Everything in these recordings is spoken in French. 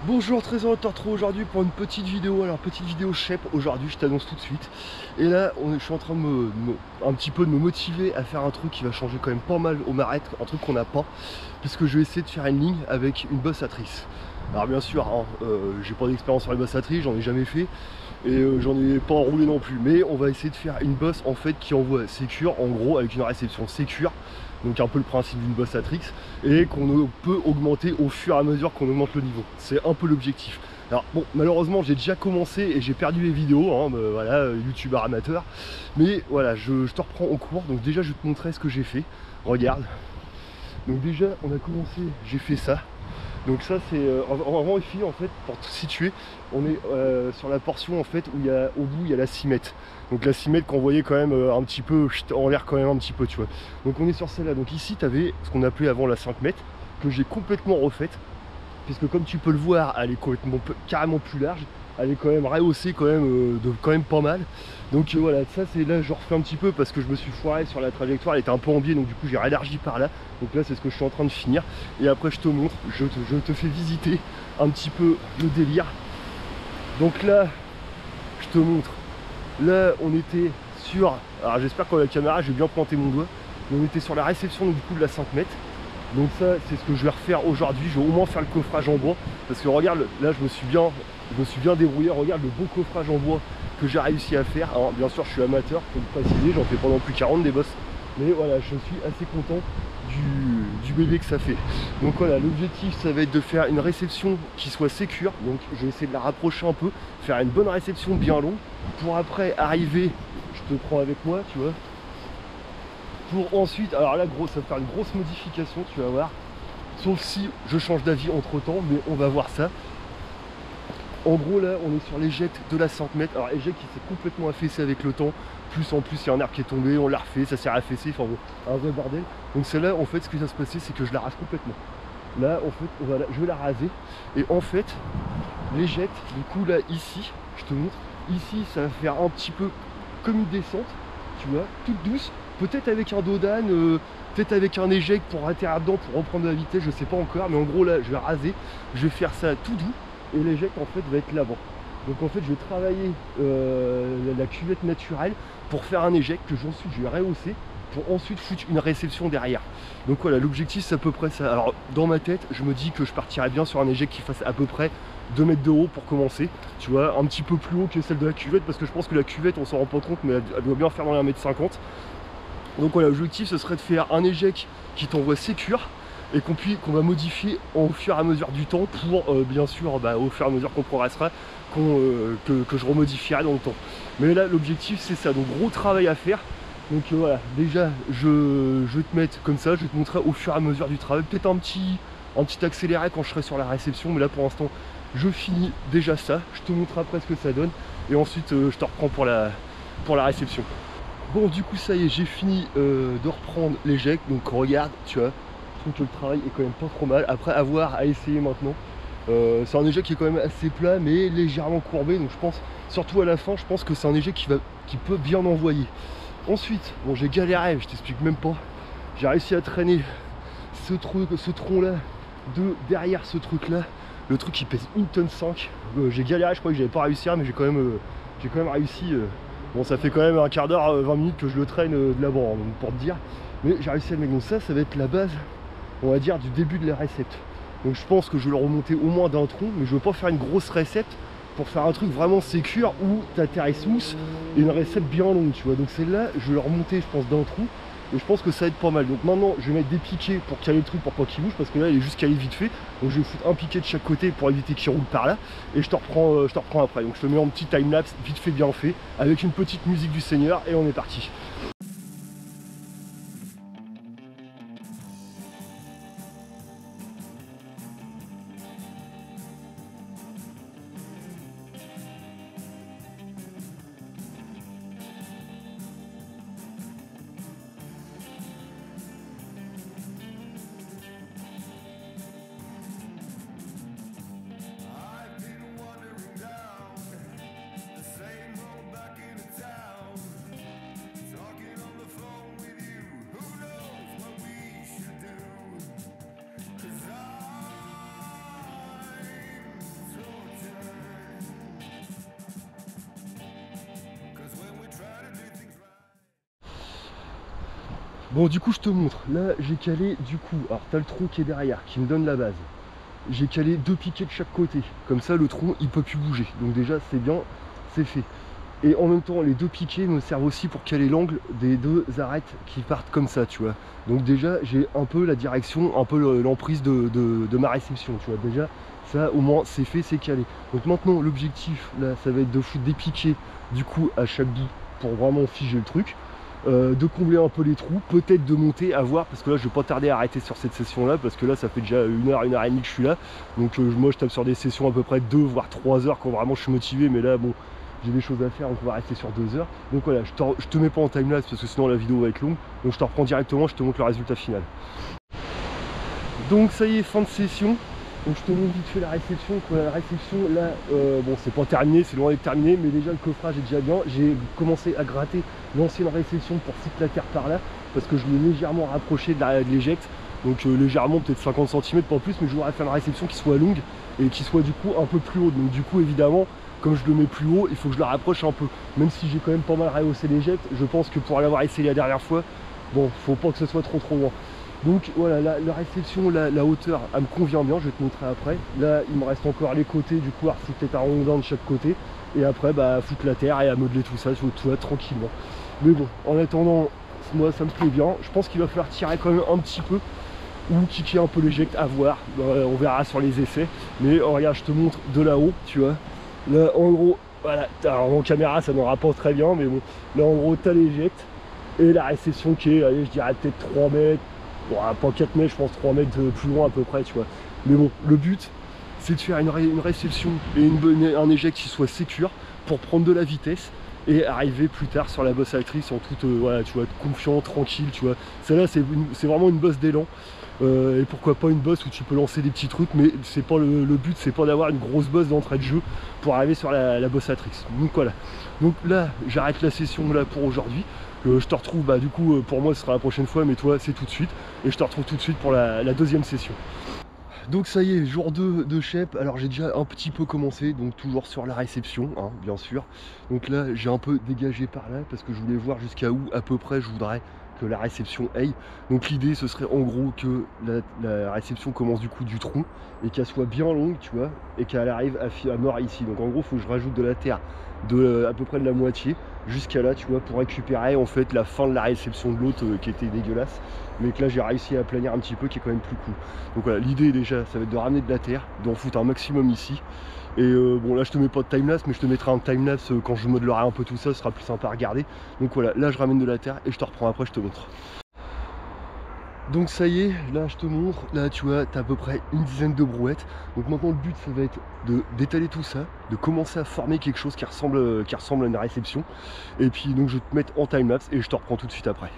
Bonjour, très heureux de te retrouver aujourd'hui pour une petite vidéo. Alors petite vidéo chef aujourd'hui, je t'annonce tout de suite. Et là je suis en train de un petit peu de me motiver à faire un truc qui va changer quand même pas mal au Marette, un truc qu'on n'a pas, puisque je vais essayer de faire une ligne avec une bossatrice. Alors bien sûr hein, j'ai pas d'expérience sur les bossatrices, j'en ai jamais fait et j'en ai pas enroulé non plus, mais on va essayer de faire une bosse en fait qui envoie sécure, en gros avec une réception sécure. Donc un peu le principe d'une bossatrix, et qu'on peut augmenter au fur et à mesure qu'on augmente le niveau. C'est un peu l'objectif. Alors bon, malheureusement j'ai déjà commencé et j'ai perdu les vidéos, hein, voilà, youtubeur amateur. Mais voilà, je te reprends au cours. Donc déjà je vais te montrer ce que j'ai fait. Regarde. Donc déjà on a commencé, j'ai fait ça. Donc ça c'est avant ici en fait, pour tout situer, on est sur la portion en fait où il y a, au bout il y a la 6 mètres. Donc la 6 mètres qu'on voyait quand même un petit peu en l'air quand même un petit peu, tu vois. Donc on est sur celle-là. Donc ici tu avais ce qu'on appelait avant la 5 mètres, que j'ai complètement refaite, puisque comme tu peux le voir, elle est complètement, carrément plus large. Elle est quand même rehaussée quand même, de quand même pas mal. Donc voilà, ça c'est là je refais un petit peu parce que je me suis foiré sur la trajectoire, elle était un peu en biais, donc du coup j'ai réélargi par là. Donc là c'est ce que je suis en train de finir. Et après je te montre, je te fais visiter un petit peu le délire. Donc là, je te montre. Là on était sur, alors j'espère que la caméra j'ai bien pointé mon doigt, mais on était sur la réception du coup de la 5 mètres. Donc ça c'est ce que je vais refaire aujourd'hui. Je vais au moins faire le coffrage en bois, parce que regarde là je me suis bien débrouillé. Regarde le beau coffrage en bois que j'ai réussi à faire. Alors bien sûr je suis amateur, faut le préciser, j'en fais pas non plus 40 des bosses, mais voilà, je suis assez content du bébé que ça fait. Donc voilà, l'objectif ça va être de faire une réception qui soit sécure. Donc je vais essayer de la rapprocher un peu, faire une bonne réception bien longue, pour après arriver, je te prends avec moi tu vois, pour ensuite, alors là gros, ça va faire une grosse modification, tu vas voir, sauf si je change d'avis entre temps, mais on va voir ça. En gros là on est sur l'éjecte de la 5 mètres. Alors l'éjecte qui s'est complètement affaissé avec le temps, plus en plus il y a un arbre qui est tombé, on l'a refait, ça s'est affaissé, enfin bon, un vrai bordel. Donc celle-là en fait ce qui va se passer c'est que je la rase complètement. Là en fait je vais la raser, et en fait l'éjecte du coup là ici, je te montre, ici ça va faire un petit peu comme une descente, tu vois, toute douce, peut-être avec un dos d'âne, peut-être avec un éjecte pour atterrir dedans pour reprendre de la vitesse, je sais pas encore, mais en gros là je vais raser, je vais faire ça tout doux. Et l'éjecte en fait va être là-bas. Donc en fait je vais travailler la cuvette naturelle pour faire un éjecte que ensuite je vais rehausser pour ensuite foutre une réception derrière. Donc voilà, l'objectif c'est à peu près ça. Alors dans ma tête je me dis que je partirais bien sur un éjecte qui fasse à peu près 2 mètres de haut pour commencer, tu vois, un petit peu plus haut que celle de la cuvette, parce que je pense que la cuvette on s'en rend pas compte, mais elle doit bien faire dans les 1,50 m. Donc voilà, l'objectif ce serait de faire un éjecte qui t'envoie sécure, et qu'on va modifier au fur et à mesure du temps pour bien sûr au fur et à mesure qu'on progressera, que je remodifierai dans le temps. Mais là l'objectif c'est ça, donc gros travail à faire. Donc voilà, déjà je vais te mettre comme ça, je vais te montrer au fur et à mesure du travail, peut-être un petit accéléré quand je serai sur la réception, mais là pour l'instant je finis déjà ça, je te montre après ce que ça donne, et ensuite je te reprends pour la réception. Bon du coup ça y est, j'ai fini de reprendre l'éjecte, donc regarde, tu vois, que le travail est quand même pas trop mal. Après avoir à essayer maintenant, c'est un éjecte qui est quand même assez plat mais légèrement courbé, donc je pense surtout à la fin, je pense que c'est un éjecte qui peut bien envoyer. Ensuite bon, j'ai galéré, je t'explique même pas, j'ai réussi à traîner ce tronc là de derrière ce truc là, le truc qui pèse 1,5 tonne. J'ai galéré, je crois que j'avais pas réussi mais j'ai quand même réussi. Bon ça fait quand même un quart d'heure, 20 minutes que je le traîne de là-bas, hein, pour te dire, mais j'ai réussi à le mettre. Donc ça va être la base, on va dire, du début de la récepte. Donc je pense que je vais le remonter au moins d'un tronc, mais je veux pas faire une grosse récepte pour faire un truc vraiment sécure où t'atterris smooth, et une récepte bien longue, tu vois. Donc celle-là je vais le remonter je pense d'un tronc, et je pense que ça va être pas mal. Donc maintenant je vais mettre des piquets pour caler le truc pour pas qu'il bouge, parce que là il est juste calé vite fait. Donc je vais foutre un piquet de chaque côté pour éviter qu'il roule par là, et je te reprends après. Donc je te mets en petit timelapse vite fait bien fait avec une petite musique du Seigneur, et on est parti. Talking Bon, du coup, je te montre. Là, j'ai calé, du coup, alors t'as le tronc qui est derrière, qui me donne la base. J'ai calé 2 piquets de chaque côté. Comme ça, le tronc, il peut plus bouger. Donc déjà, c'est bien, c'est fait. Et en même temps, les 2 piquets me servent aussi pour caler l'angle des 2 arêtes qui partent comme ça, tu vois. Donc déjà, j'ai un peu la direction, un peu l'emprise de ma réception, tu vois. Déjà, ça, au moins, c'est fait, c'est calé. Donc maintenant, l'objectif, là, ça va être de foutre des piquets, du coup, à chaque bout, pour vraiment figer le truc. De combler un peu les trous, peut-être de monter, à voir, parce que là je vais pas tarder à arrêter sur cette session là, parce que là ça fait déjà 1 heure et demie que je suis là, donc moi je tape sur des sessions à peu près 2 voire 3 heures quand vraiment je suis motivé, mais là bon, j'ai des choses à faire, donc on va rester sur 2 heures. Donc voilà, je te mets pas en timelapse parce que sinon la vidéo va être longue, donc je te reprends directement, je te montre le résultat final. Donc ça y est, fin de session. Donc je te montre vite fait la réception. La réception là, bon c'est pas terminé, c'est loin d'être terminé, mais déjà le coffrage est déjà bien. J'ai commencé à gratter l'ancienne réception pour foutre la terre par là, parce que je l'ai légèrement rapproché de l'éjecte. Donc légèrement, peut-être 50 cm, pas plus, mais je voudrais faire une réception qui soit longue et qui soit du coup un peu plus haute. Donc du coup évidemment, comme je le mets plus haut, il faut que je le rapproche un peu. Même si j'ai quand même pas mal rehaussé l'éjecte, je pense que pour l'avoir essayé la dernière fois, bon, faut pas que ce soit trop loin. Donc voilà, la réception, la hauteur, elle me convient bien, je vais te montrer après. Là, il me reste encore les côtés, du coup, c'est peut-être un rondin de chaque côté. Et après, bah, foutre la terre et à modeler tout ça, tranquillement. Mais bon, en attendant, moi, ça me plaît bien. Je pense qu'il va falloir tirer quand même un petit peu, ou kicker un peu l'éjecte, à voir. On verra sur les essais. Mais regarde, je te montre de là-haut, tu vois. Là, en gros, voilà, en caméra, ça n'en rapporte très bien, mais bon. Là, en gros, t'as l'éjecte et la réception qui est, allez, je dirais peut-être 3 mètres. Bon, pas 4 mètres, je pense 3 mètres plus loin à peu près, tu vois. Mais bon, le but, c'est de faire une réception et un éjecte qui soit sécure pour prendre de la vitesse et arriver plus tard sur la bosse actrice en toute, voilà, tu vois, confiant, tranquille, tu vois. Celle-là, c'est vraiment une bosse d'élan. Et pourquoi pas une bosse où tu peux lancer des petits trucs, mais c'est pas le but, c'est pas d'avoir une grosse bosse d'entrée de jeu pour arriver sur la bosse actrice. Donc voilà. Donc là, j'arrête la session là pour aujourd'hui. Je te retrouve, bah du coup pour moi ce sera la prochaine fois, mais toi c'est tout de suite, et je te retrouve tout de suite pour la deuxième session. Donc ça y est, jour 2 de Shep. Alors j'ai déjà un petit peu commencé, donc toujours sur la réception, hein, bien sûr. Donc là j'ai un peu dégagé par là parce que je voulais voir jusqu'à où à peu près je voudrais que la réception aille. Donc l'idée ce serait en gros que la réception commence du coup du tronc et qu'elle soit bien longue, tu vois, et qu'elle arrive à mort ici. Donc en gros il faut que je rajoute de la terre à peu près de la moitié jusqu'à là, tu vois, pour récupérer en fait la fin de la réception de l'autre qui était dégueulasse, mais que là j'ai réussi à planir un petit peu, qui est quand même plus cool. Donc voilà, l'idée déjà ça va être de ramener de la terre, d'en foutre un maximum ici. Et bon là je te mets pas de timelapse, mais je te mettrai un timelapse quand je modelerai un peu tout ça, ce sera plus sympa à regarder. Donc voilà, là je ramène de la terre et je te reprends après, je te montre. Donc ça y est, là je te montre, là tu vois, t'as à peu près une dizaine de brouettes. Donc maintenant le but ça va être d'étaler tout ça, de commencer à former quelque chose qui ressemble à une réception. Et puis donc je vais te mettre en timelapse et je te reprends tout de suite après.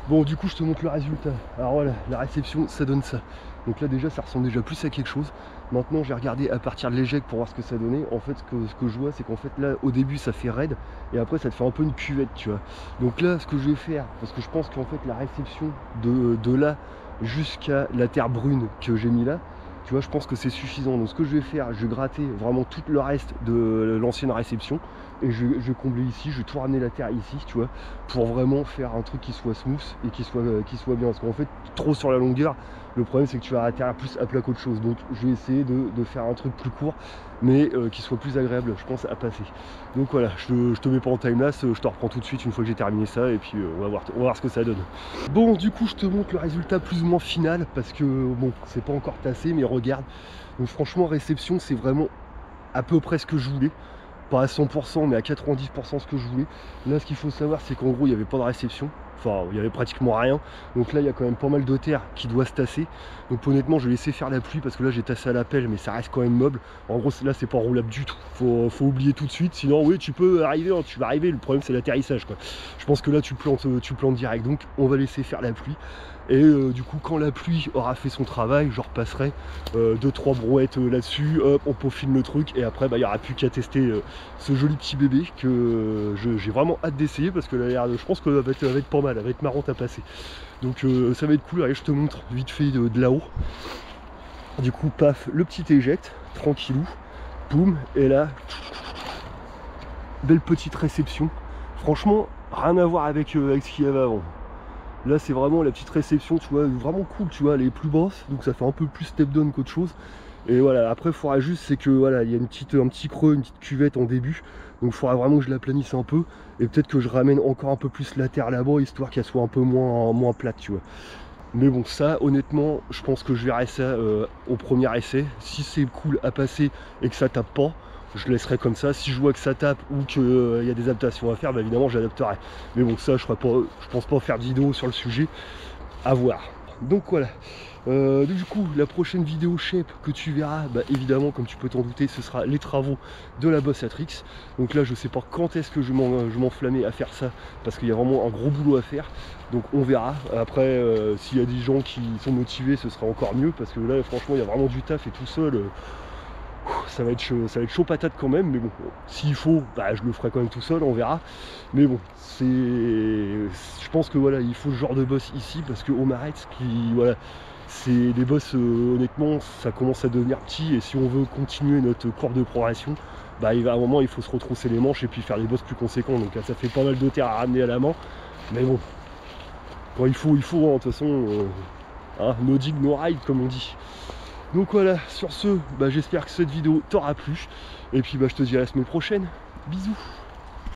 Bon, du coup je te montre le résultat. Alors voilà, la réception ça donne ça. Donc là déjà ça ressemble déjà plus à quelque chose. Maintenant j'ai regardé à partir de l'éjecte pour voir ce que ça donnait. En fait ce que je vois c'est qu'en fait là au début ça fait raide et après ça te fait un peu une cuvette, tu vois. Donc là ce que je vais faire, parce que je pense qu'en fait la réception de là jusqu'à la terre brune que j'ai mis là, tu vois, je pense que c'est suffisant. Donc ce que je vais faire, je vais gratter vraiment tout le reste de l'ancienne réception et je vais combler ici, je vais tout ramener la terre ici, tu vois, pour vraiment faire un truc qui soit smooth et qui soit bien. Parce qu'en fait, trop sur la longueur, le problème c'est que tu vas atterrir plus à plat qu'autre chose. Donc je vais essayer de faire un truc plus court, mais qui soit plus agréable, je pense, à passer. Donc voilà, je te mets pas en timelapse, je te reprends tout de suite une fois que j'ai terminé ça, et puis on va voir ce que ça donne. Bon, du coup je te montre le résultat plus ou moins final, parce que bon, c'est pas encore tassé, mais regarde. Donc franchement, réception, c'est vraiment à peu près ce que je voulais. Pas à 100%, mais à 90% ce que je voulais. Là, ce qu'il faut savoir, c'est qu'en gros, il n'y avait pas de réception. enfin il y avait pratiquement rien. Donc là il y a quand même pas mal de terre qui doit se tasser. Donc honnêtement je vais laisser faire la pluie parce que là j'ai tassé à la pelle, mais ça reste quand même meuble. En gros là c'est pas roulable du tout, faut oublier tout de suite, sinon oui tu peux arriver, hein, tu vas arriver, le problème c'est l'atterrissage quoi. Je pense que là tu plantes direct, donc on va laisser faire la pluie. Et du coup quand la pluie aura fait son travail, je repasserai 2-3 brouettes là-dessus, hop, on peaufine le truc et après il n'y aura plus qu'à tester ce joli petit bébé que j'ai vraiment hâte d'essayer parce que je pense qu'elle va être pas mal, elle va être marrante à passer. Donc ça va être cool. Allez, je te montre vite fait de là-haut. Du coup paf, le petit éjecte, tranquillou, boum, et là, belle petite réception. Franchement, rien à voir avec ce qu'il y avait avant. Là c'est vraiment la petite réception, tu vois, vraiment cool, tu vois, elle est plus basse, donc ça fait un peu plus step down qu'autre chose. Et voilà, après il faudra juste, c'est que voilà, il y a un petit creux, une petite cuvette en début, donc il faudra vraiment que je la planisse un peu, et peut-être que je ramène encore un peu plus la terre là-bas, histoire qu'elle soit un peu moins plate, tu vois. Mais bon, ça honnêtement, je pense que je verrai ça au premier essai. Si c'est cool à passer et que ça tape pas, je laisserai comme ça. Si je vois que ça tape ou qu'il y a des adaptations à faire, bah évidemment j'adapterai. Mais bon, ça je pense pas faire de vidéo sur le sujet, à voir. Donc voilà, du coup la prochaine vidéo shape que tu verras, bah évidemment comme tu peux t'en douter, ce sera les travaux de la Boss Atrix. Donc là je sais pas quand est-ce que je m'enflammais à faire ça, parce qu'il y a vraiment un gros boulot à faire. Donc on verra. Après s'il y a des gens qui sont motivés, ce sera encore mieux, parce que là franchement il y a vraiment du taf et tout seul. Ça va être chaud patate quand même, mais bon, s'il faut, bah, je le ferai quand même tout seul, on verra. Mais bon, je pense que voilà, il faut ce genre de boss ici, parce que au Marais, voilà, c'est les boss, honnêtement, ça commence à devenir petit, et si on veut continuer notre courbe de progression, bah, à un moment, il faut se retrousser les manches et puis faire des boss plus conséquents. Donc ça fait pas mal de terre à ramener à la main, mais bon, quand il faut, hein, de toute façon, hein, no dig, no ride, comme on dit. Donc voilà, sur ce, bah, j'espère que cette vidéo t'aura plu. Et puis bah, je te dis à la semaine prochaine. Bisous.